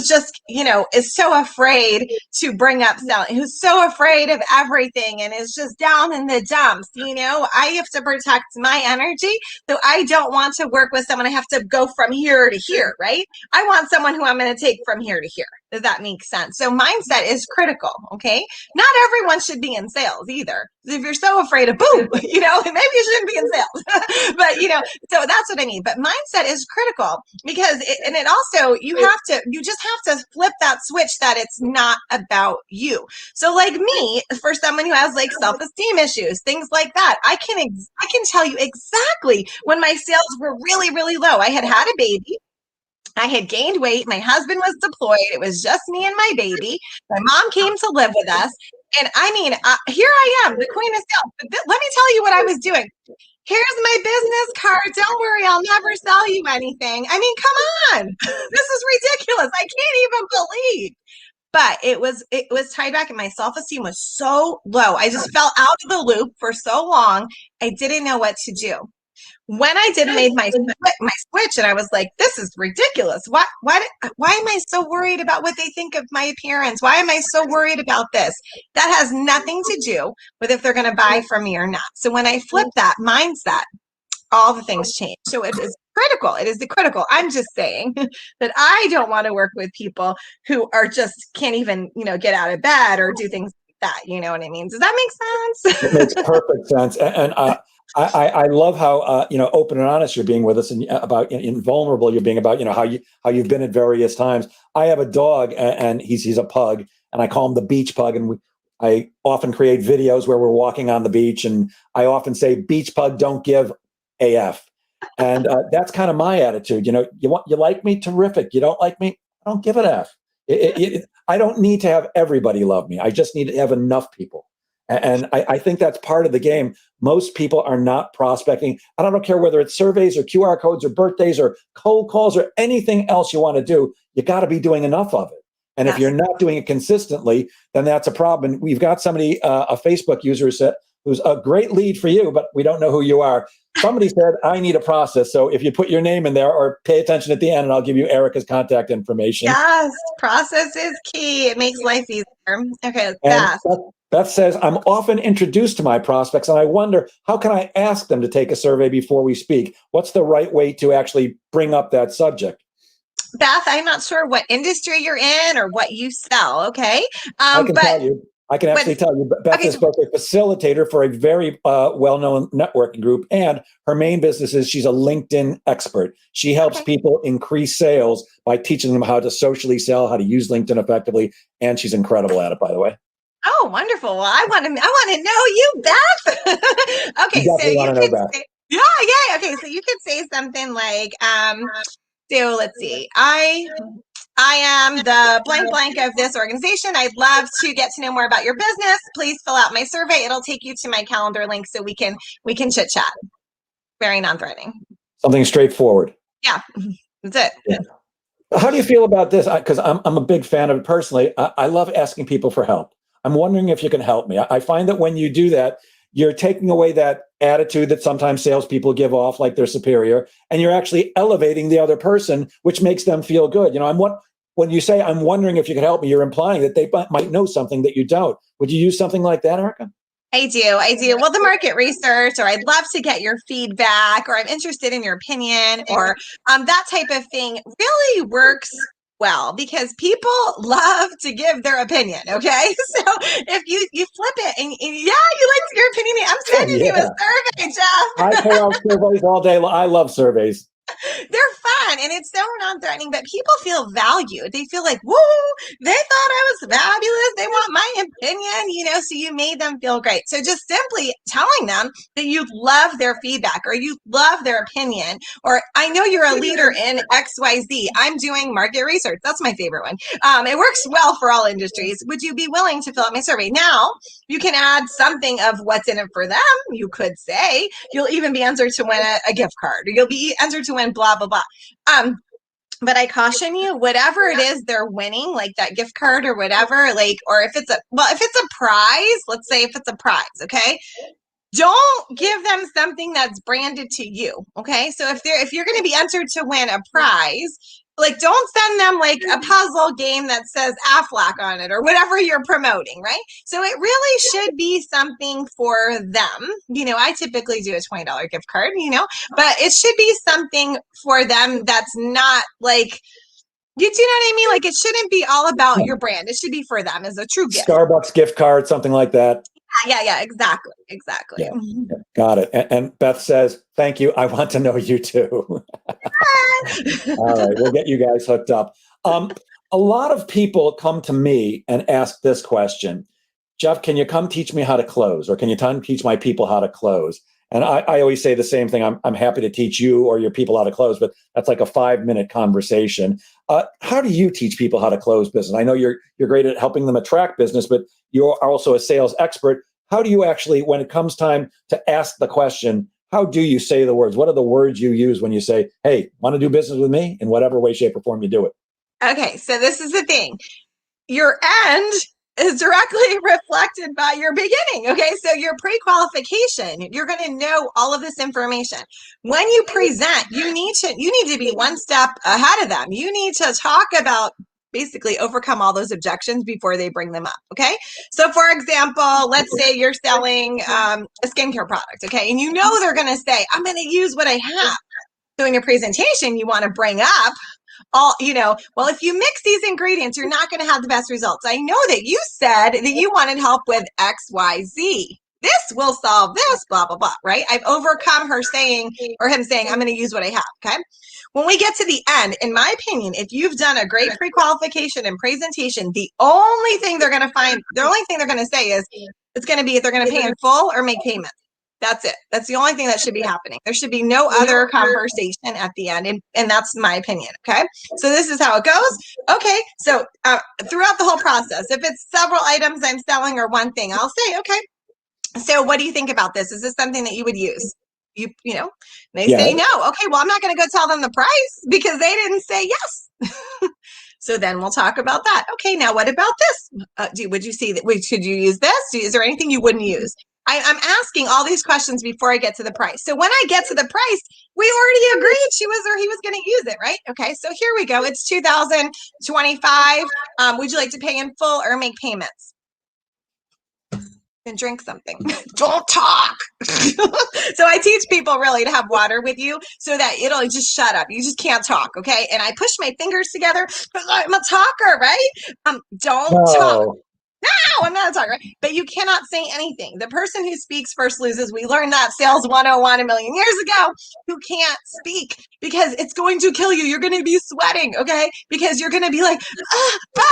just, is so afraid to bring up selling, who's so afraid of everything and is just down in the dumps. I have to protect my energy. So I don't want to work with someone I have to go from here to here, right? I want someone who I'm going to take from here to here. Does that make sense? So mindset is critical, okay? Not everyone should be in sales either. If you're so afraid of boom, maybe you shouldn't be in sales. But, so that's what I mean. But mindset is critical because it also, you just have to flip that switch that it's not about you. So like me, for someone who has like self-esteem issues, things like that, I can tell you exactly when my sales were really, really low. I had a baby. I had gained weight. My husband was deployed. It was just me and my baby. My mom came to live with us. And I mean, here I am, the queen of sales. But let me tell you what I was doing. Here's my business card. Don't worry, I'll never sell you anything. I mean, come on. This is ridiculous. I can't even believe. But it was tied back, and my self-esteem was so low. I just fell out of the loop for so long. I didn't know what to do. When I made my switch, and I was like, this is ridiculous. Why am I so worried about what they think of my appearance? Why am I so worried about this? That has nothing to do with if they're going to buy from me or not. So when I flip that mindset, all the things change. So it is critical. It is the critical. I'm just saying that I don't want to work with people who are just can't even, get out of bed or do things like that. You know what I mean? Does that make sense? It makes perfect sense. And I love how open and honest you're being with us, and about invulnerable you're being about how you've been at various times. I have a dog, and he's a pug, and I call him the beach pug, and I often create videos where we're walking on the beach, and I often say, "Beach pug, don't give AF," and that's kind of my attitude. You like me, terrific. You don't like me, I don't give an F. I don't need to have everybody love me. I just need to have enough people. And I think that's part of the game. Most people are not prospecting. I don't care whether it's surveys or QR codes or birthdays or cold calls or anything else you want to do. You got to be doing enough of it. And if you're not doing it consistently, then that's a problem. And we've got somebody, a Facebook user who's a great lead for you, but we don't know who you are. Somebody said, I need a process. So if you put your name in there, or pay attention at the end, and I'll give you Erika's contact information. Yes, process is key. It makes life easier. Okay, Beth says, I'm often introduced to my prospects, and I wonder, how can I ask them to take a survey before we speak? What's the right way to actually bring up that subject? Beth, I'm not sure what industry you're in or what you sell, okay? I can tell you. I can actually tell you. Beth is both a facilitator for a very well-known networking group, and her main business is she's a LinkedIn expert. She helps people increase sales by teaching them how to socially sell, how to use LinkedIn effectively, and she's incredible at it, by the way. Oh, wonderful. Well, I want to know you, Beth. You Okay, so definitely want you to know, could Beth. say, yeah, yeah. Okay, so you could say something like, so let's see. I am the blank blank of this organization. I'd love to get to know more about your business. Please fill out my survey. It'll take you to my calendar link so we can chit chat. Very non-threatening. Something straightforward. Yeah, that's it. Yeah. How do you feel about this? Because I'm a big fan of it personally. I love asking people for help. I'm wondering if you can help me. I find that when you do that, you're taking away that attitude that sometimes salespeople give off, like they're superior, and you're actually elevating the other person, which makes them feel good. You know, when you say I'm wondering if you could help me, you're implying that they might know something that you don't. Would you use something like that, Erika? I do. Well, the market research, or I'd love to get your feedback, or I'm interested in your opinion, or that type of thing really works well because people love to give their opinion. Okay, so if you flip it and yeah, you like your opinion, I'm sending you a Yeah. survey, Jeff. I fill out surveys all day. I love surveys. They're fun and it's so non-threatening, but people feel valued. They feel like, woo, they thought I was fabulous. They want my opinion, so you made them feel great. So just simply telling them that you love their feedback or you love their opinion, or I know you're a leader in XYZ. I'm doing market research. That's my favorite one. It works well for all industries. Would you be willing to fill out my survey? Now, you can add something of what's in it for them. You could say you'll even be entered to win a gift card, or you'll be entered to win blah, blah, blah. But I caution you, whatever it is they're winning, like that gift card or whatever, like, or if it's a prize, let's say if it's a prize, okay? Don't give them something that's branded to you. Okay. So if you're going to be entered to win a prize, like don't send them like a puzzle game that says Aflac on it or whatever you're promoting, right? So it really should be something for them. I typically do a $20 gift card, but it should be something for them that's not like, you know what I mean? Like it shouldn't be all about your brand. It should be for them as a true gift. Starbucks gift card, something like that. Yeah, exactly. Yeah, got it. And Beth says, thank you. I want to know you too. All right, we'll get you guys hooked up. A lot of people come to me and ask this question: Jeff, can you come teach me how to close? Or can you teach my people how to close? And I always say the same thing. I'm happy to teach you or your people how to close, but that's like a 5-minute conversation. How do you teach people how to close business? I know you're great at helping them attract business, but you're also a sales expert. How do you actually, when it comes time to ask the question, how do you say the words? What are the words you use when you say, hey, want to do business with me? In whatever way, shape, or form you do it. Okay, so this is the thing. Your end is directly reflected by your beginning. Okay, so your pre-qualification, you're going to know all of this information. When you present, you need to be one step ahead of them. You need to talk about basically overcome all those objections before they bring them up. Okay, so for example, let's say you're selling a skincare product. Okay, and they're going to say, I'm going to use what I have. So in your presentation, you want to bring up well, if you mix these ingredients, you're not going to have the best results. I know that you said that you wanted help with XYZ. This will solve this, blah, blah, blah, right? I've overcome him saying, I'm going to use what I have. Okay. When we get to the end, in my opinion, if you've done a great pre-qualification and presentation, the only thing they're going to say is it's going to be if they're going to pay in full or make payments. That's it. That's the only thing that should be happening. There should be no other conversation at the end. And that's my opinion. Okay. So this is how it goes. Okay. So throughout the whole process, if it's several items I'm selling or one thing, I'll say, okay, so what do you think about this? Is this something that you would use? They say no. Okay. Well, I'm not going to go tell them the price because they didn't say yes. So then we'll talk about that. Okay. Now what about this? Would you see that? Should you use this? Is there anything you wouldn't use? I'm asking all these questions before I get to the price. So when I get to the price, we already agreed he was going to use it, right? Okay, so here we go. It's 2025. Would you like to pay in full or make payments? And drink something. Don't talk. So I teach people really to have water with you so that it'll just shut up. You just can't talk, okay? And I push my fingers together because I'm a talker, right? Don't talk. No, I'm not a talker, right? But you cannot say anything. The person who speaks first loses. We learned that sales 101 a million years ago. You can't speak because it's going to kill you. You're going to be sweating, okay? Because you're going to be like, but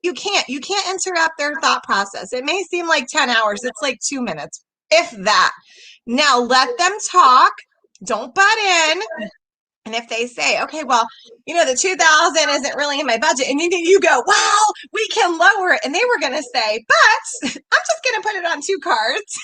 You can't interrupt their thought process. It may seem like 10 hours. It's like 2 minutes, if that. Now let them talk. Don't butt in. And if they say, okay, well, the 2000 isn't really in my budget, and you go, well, we can lower it. And they were going to say, but I'm just going to put it on 2 cards.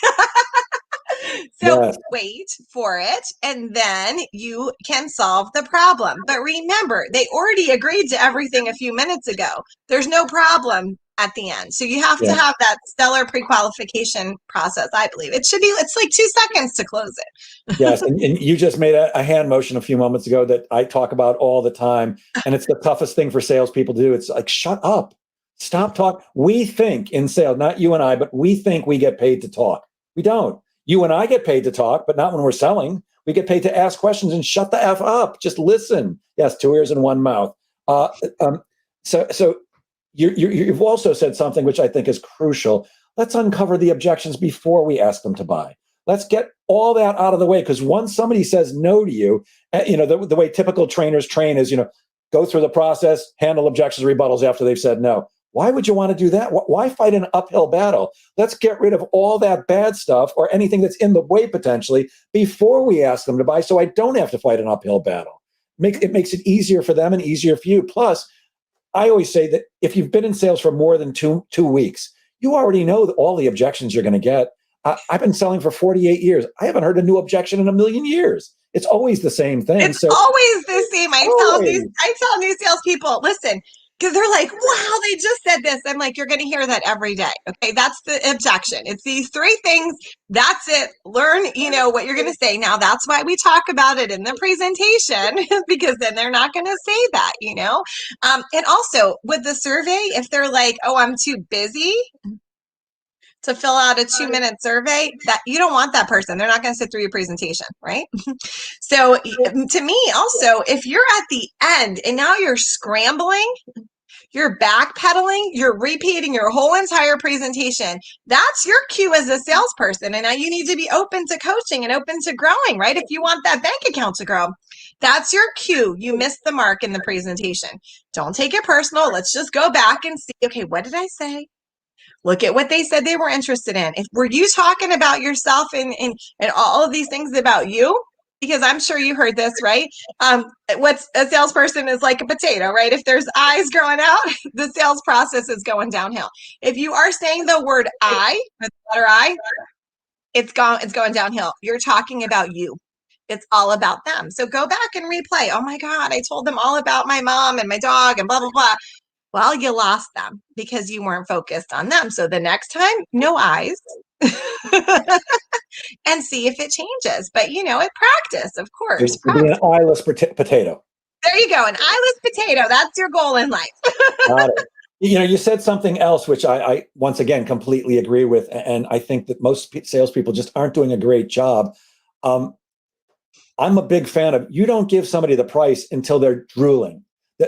So Yes. wait for it, and then you can solve the problem. But remember, they already agreed to everything a few minutes ago. There's no problem at the end. So you have to have that stellar pre-qualification process, I believe. It's like 2 seconds to close it. Yes. And you just made a hand motion a few moments ago that I talk about all the time. And it's the toughest thing for salespeople to do. It's like, shut up. Stop talking. We think in sales, not you and I, but we think we get paid to talk. We don't. You and I get paid to talk, but not when we're selling. We get paid to ask questions and shut the F up. Just listen. Yes, 2 ears and 1 mouth. So you've also said something which I think is crucial. Let's uncover the objections before we ask them to buy. Let's get all that out of the way, because once somebody says no to you, the way typical trainers train is, go through the process, handle objections, rebuttals after they've said no. Why would you want to do that? Why fight an uphill battle? Let's get rid of all that bad stuff or anything that's in the way potentially before we ask them to buy, so I don't have to fight an uphill battle. It makes it easier for them and easier for you. Plus, I always say that if you've been in sales for more than two weeks, you already know all the objections you're going to get. I've been selling for 48 years. I haven't heard a new objection in a million years. It's always the same thing. It's always the same. I tell new salespeople, listen, because they're like, wow, they just said this. I'm like, you're going to hear that every day. Okay, that's the objection. It's these 3 things. That's it. Learn, what you're going to say. Now, that's why we talk about it in the presentation, because then they're not going to say that, And also with the survey, if they're like, oh, I'm too busy to fill out a 2-minute survey, that you don't want that person. They're not going to sit through your presentation, right? So to me also, if you're at the end and now you're scrambling, you're backpedaling, you're repeating your whole entire presentation, that's your cue as a salesperson. And now you need to be open to coaching and open to growing, right? If you want that bank account to grow, that's your cue. You missed the mark in the presentation. Don't take it personal. Let's just go back and see, okay, what did I say? Look at what they said they were interested in. Were you talking about yourself and all of these things about you? Because I'm sure you heard this, right? What's a salesperson is like a potato, right? If there's eyes growing out, the sales process is going downhill. If you are saying the word I, with the letter I, it's going downhill. You're talking about you. It's all about them. So go back and replay. Oh my God, I told them all about my mom and my dog and blah, blah, blah. Well, you lost them because you weren't focused on them. So the next time, no eyes. And see if it changes. But, it practice, of course. An eyeless potato. There you go. An eyeless potato. That's your goal in life. Got it. You said something else, which I once again completely agree with. And I think that most salespeople just aren't doing a great job. I'm a big fan of, you don't give somebody the price until they're drooling.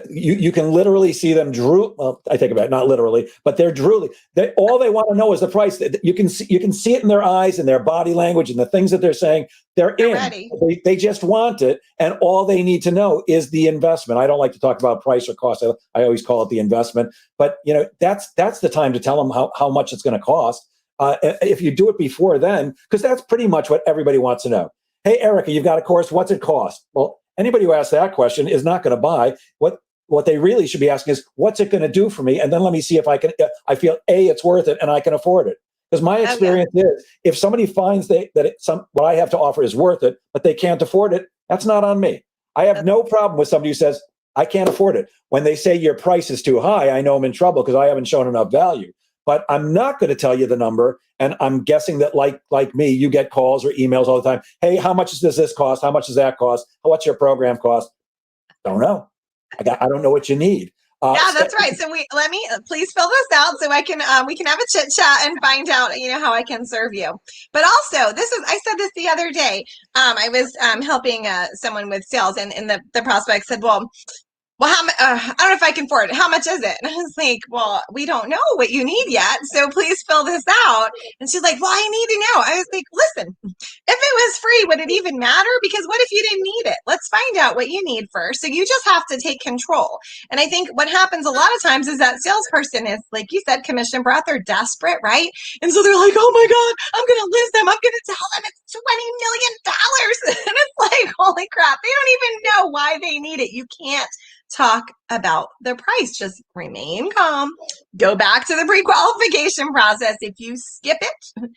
You can literally see them drool. Well, I take it back, not literally, but they're drooling. All they want to know is the price. You can see it in their eyes and their body language and the things that they're saying. They're in. Ready. They just want it, and all they need to know is the investment. I don't like to talk about price or cost. I always call it the investment. But that's the time to tell them how much it's going to cost. If you do it before then, because that's pretty much what everybody wants to know. Hey, Erika, you've got a course. What's it cost? Well, anybody who asks that question is not going to buy. What they really should be asking is, what's it going to do for me? And then let me see if I feel it's worth it and I can afford it. Because my experience is, if somebody finds that what I have to offer is worth it, but they can't afford it, that's not on me. I have no problem with somebody who says, I can't afford it. When they say your price is too high, I know I'm in trouble because I haven't shown enough value. But I'm not going to tell you the number. And I'm guessing that like me, you get calls or emails all the time. Hey, how much does this cost? How much does that cost? What's your program cost? Don't know. I don't know what you need. Yeah, that's right. So please fill this out so we can have a chit chat and find out, how I can serve you. But also, I said this the other day. I was helping someone with sales, and the prospect said, well, well, I don't know if I can afford it. How much is it? And I was like, well, we don't know what you need yet. So please fill this out. And she's like, well, I need to know. I was like, listen, if it was free, would it even matter? Because what if you didn't need it? Let's find out what you need first. So you just have to take control. And I think what happens a lot of times is that salesperson is, like you said, commission breath, they're desperate, right? And so they're like, oh my God, I'm going to lose them. I'm going to tell them it's $20 million. And it's like, holy crap, they don't even know why they need it. You can't talk about the price. Just remain calm. Go back to the pre-qualification process. If you skip it,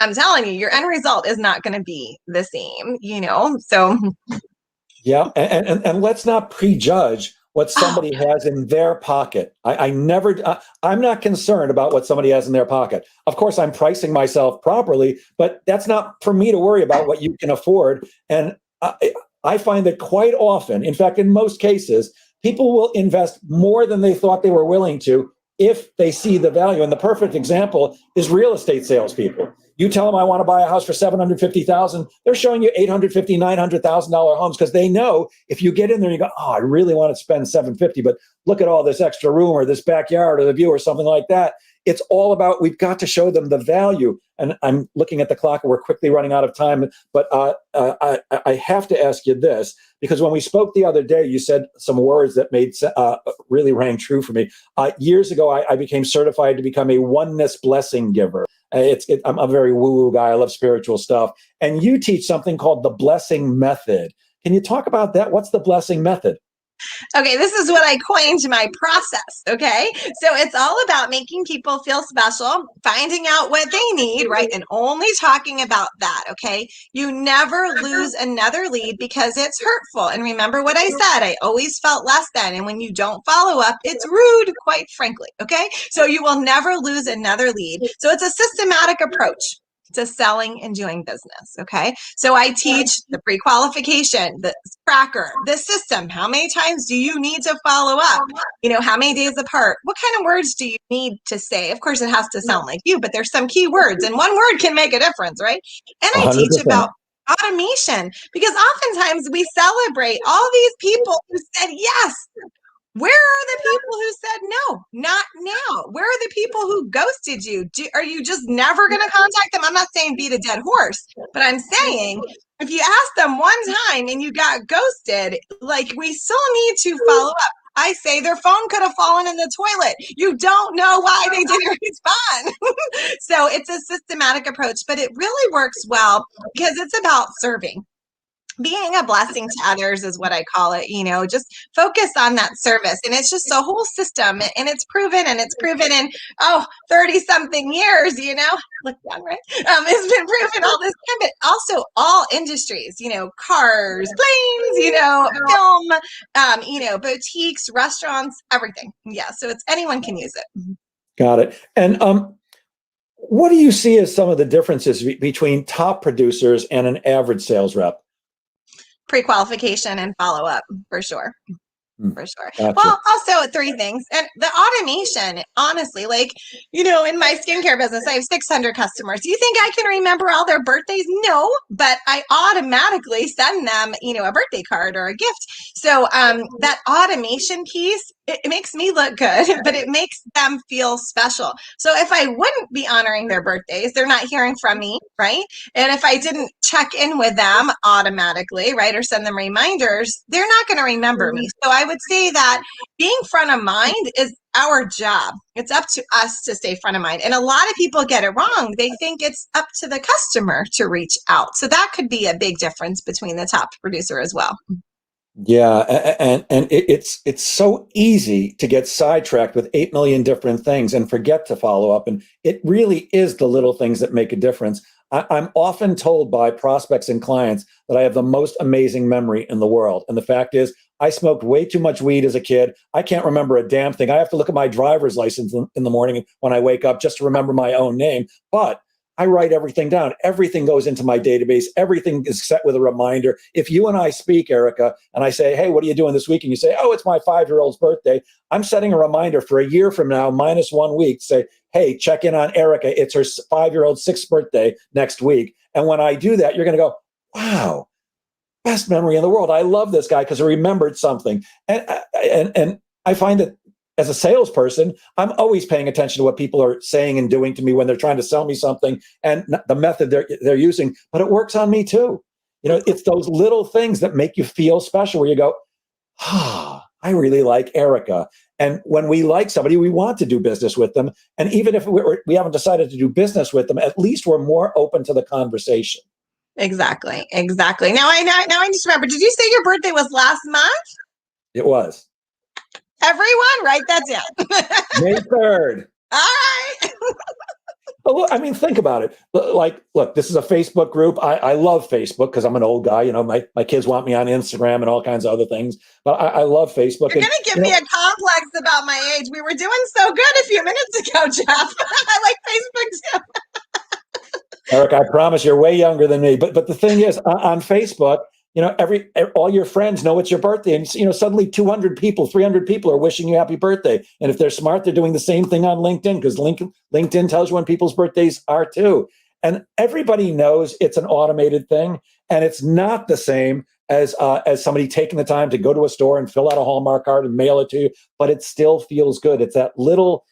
I'm telling you, your end result is not going to be the same, So, Yeah, and let's not prejudge what somebody has in their pocket. I'm not concerned about what somebody has in their pocket. Of course, I'm pricing myself properly, but that's not for me to worry about what you can afford. And I find that quite often, in fact, in most cases, people will invest more than they thought they were willing to if they see the value. And the perfect example is real estate salespeople. You tell them I want to buy a house for $750,000. They're showing you $850,000, $900,000 homes because they know if you get in there, you go, oh, I really want to spend $750,000, but look at all this extra room or this backyard or the view or something like that. It's all about, we've got to show them the value. And I'm looking at the clock and we're quickly running out of time. But I have to ask you this, because when we spoke the other day, you said some words that really rang true for me. Years ago, I became certified to become a oneness blessing giver. I'm a very woo-woo guy. I love spiritual stuff. And you teach something called the blessing method. Can you talk about that? What's the blessing method? Okay, this is what I coined my process. Okay, so it's all about making people feel special, finding out what they need, right? And only talking about that. Okay, you never lose another lead because it's hurtful. And remember what I said, I always felt less than. And when you don't follow up, it's rude, quite frankly. Okay, so you will never lose another lead. So it's a systematic approach to selling and doing business. Okay. So I teach the pre-qualification, the tracker, the system. How many times do you need to follow up? How many days apart? What kind of words do you need to say? Of course, it has to sound like you, but there's some key words and one word can make a difference, right? And I teach 100%. about automation because oftentimes we celebrate all these people who said yes. Where are the people who said no? Not now. Where are the people who ghosted you? Are you just never going to contact them? I'm not saying beat a dead horse, but I'm saying if you ask them one time and you got ghosted, like we still need to follow up. I say their phone could have fallen in the toilet. You don't know why they didn't respond. So it's a systematic approach, but it really works well because it's about serving. Being a blessing to others is what I call it, just focus on that service. And it's just a whole system and it's proven in 30 something years, look young, right? It's been proven all this time, but also all industries, cars, planes, film, boutiques, restaurants, everything. Yeah. So it's anyone can use it. Got it. And what do you see as some of the differences between top producers and an average sales rep? Pre-qualification and follow-up for sure. For sure. Gotcha. Well, also three things. And the automation, honestly, in my skincare business, I have 600 customers. Do you think I can remember all their birthdays? No, but I automatically send them, a birthday card or a gift. So that automation piece, it makes me look good, but it makes them feel special. So if I wouldn't be honoring their birthdays, they're not hearing from me, right? And if I didn't check in with them automatically, right, or send them reminders, they're not going to remember me. So I would say that being front of mind is our job. It's up to us to stay front of mind. And a lot of people get it wrong. They think it's up to the customer to reach out. So that could be a big difference between the top producer as well. Yeah, and it's so easy to get sidetracked with 8 million different things and forget to follow up. And it really is the little things that make a difference. I'm often told by prospects and clients that I have the most amazing memory in the world. And the fact is, I smoked way too much weed as a kid. I can't remember a damn thing. I have to look at my driver's license in the morning when I wake up just to remember my own name. But I write everything down. Everything goes into my database. Everything is set with a reminder. If you and I speak, Erika, and I say, hey, what are you doing this week? And you say, oh, it's my 5-year-old's birthday. I'm setting a reminder for a year from now, minus 1 week, to say, hey, check in on Erika. It's her 5-year-old's 6th birthday next week. And when I do that, you're going to go, wow, best memory in the world. I love this guy because he remembered something. And I find that as a salesperson, I'm always paying attention to what people are saying and doing to me when they're trying to sell me something and the method they're using, but it works on me too. It's those little things that make you feel special where you go, I really like Erika. And when we like somebody, we want to do business with them. And even if we haven't decided to do business with them, at least we're more open to the conversation. Exactly. Now I just remember, did you say your birthday was last month? It was. Everyone, write that down. May 3rd. All right. I mean, think about it. Look, this is a Facebook group. I love Facebook because I'm an old guy. My kids want me on Instagram and all kinds of other things. But I love Facebook. You're going to give me a complex about my age. We were doing so good a few minutes ago, Jeff. I like Facebook too. Eric, I promise you're way younger than me. But the thing is, on Facebook, all your friends know it's your birthday, and suddenly 200 people, 300 people are wishing you happy birthday. And if they're smart, they're doing the same thing on LinkedIn because LinkedIn tells you when people's birthdays are too. And everybody knows it's an automated thing, and it's not the same as somebody taking the time to go to a store and fill out a Hallmark card and mail it to you. But it still feels good. It's that little.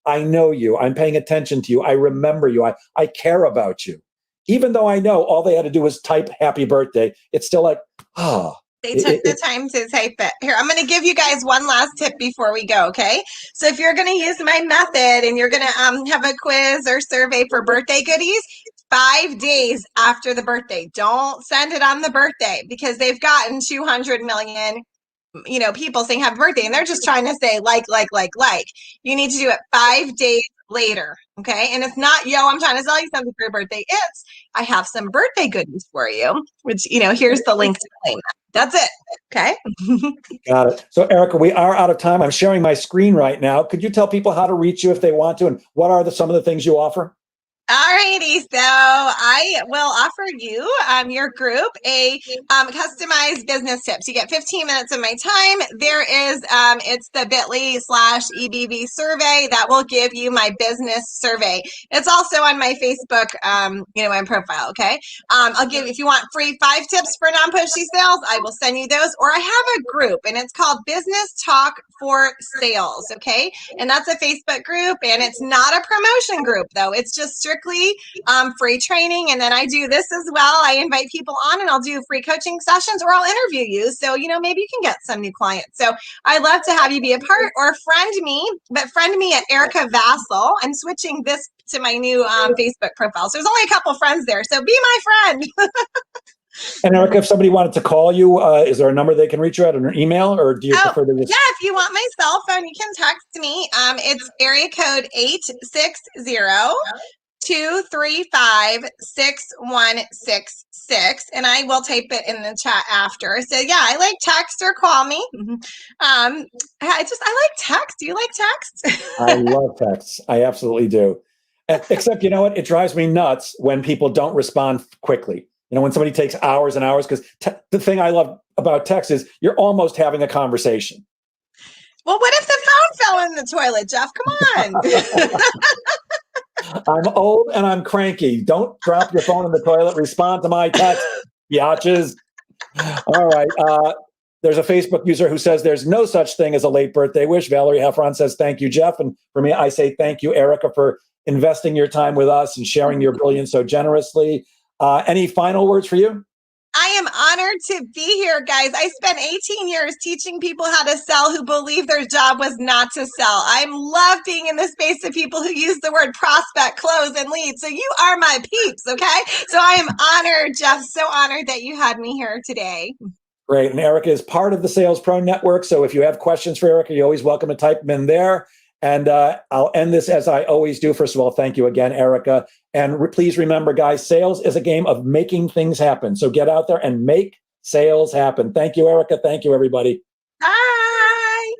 I know you. I'm paying attention to you. I remember you. I care about you. Even though I know all they had to do was type happy birthday, it's still like, They took the time to type it. Here, I'm going to give you guys one last tip before we go, okay? So if you're going to use my method and you're going to have a quiz or survey for birthday goodies, 5 days after the birthday. Don't send it on the birthday because they've gotten 200 million people saying happy birthday, and they're just trying to say like. You need to do it 5 days later, okay? And it's not, I'm trying to sell you something for your birthday. It's, I have some birthday goodies for you, which, here's the link to claim that. That's it, okay? Got it. So, Erika, we are out of time. I'm sharing my screen right now. Could you tell people how to reach you if they want to, and what are some of the things you offer? All righty, so I will offer you, your group, a customized business tips. You get 15 minutes of my time. There is, it's the bit.ly/EBV survey that will give you my business survey. It's also on my Facebook, my profile, okay? I'll give, if you want free 5 tips for non-pushy sales, I will send you those. Or I have a group, and it's called Business Talk for Sales, okay? And that's a Facebook group, and it's not a promotion group, though. It's just strictly free training. And then I do this as well. I invite people on and I'll do free coaching sessions, or I'll interview you. So, maybe you can get some new clients. So I'd love to have you be a part, or friend me, but friend me at Erika Vassell. I'm switching this to my new Facebook profile. So there's only a couple friends there. So be my friend. And Erika, if somebody wanted to call you, is there a number they can reach you at, or an email, or do you prefer to just... Yeah, if you want my cell phone, you can text me. It's area code 860-235-6166, and I will type it in the chat after. So yeah, I like text or call me. I like text. Do you like text? I love texts. I absolutely do. Except, you know what? It drives me nuts when people don't respond quickly. When somebody takes hours and hours, because the thing I love about text is you're almost having a conversation. Well, what if the phone fell in the toilet, Jeff? Come on. I'm old and I'm cranky. Don't drop your phone in the toilet. Respond to my text, biatches. All right. There's a Facebook user who says there's no such thing as a late birthday wish. Valerie Heffron says, thank you, Jeff. And for me, I say thank you, Erika, for investing your time with us and sharing your brilliance so generously. Any final words for you? I am honored to be here, guys. I spent 18 years teaching people how to sell who believe their job was not to sell. I love being in the space of people who use the word prospect, close, and lead. So you are my peeps, okay? So I am honored, Jeff, so honored that you had me here today. Great. And Erika is part of the Sales Pro Network. So if you have questions for Erika, you're always welcome to type them in there. And I'll end this as I always do. First of all, thank you again, Erika. And please remember, guys, sales is a game of making things happen. So get out there and make sales happen. Thank you, Erika. Thank you, everybody. Bye.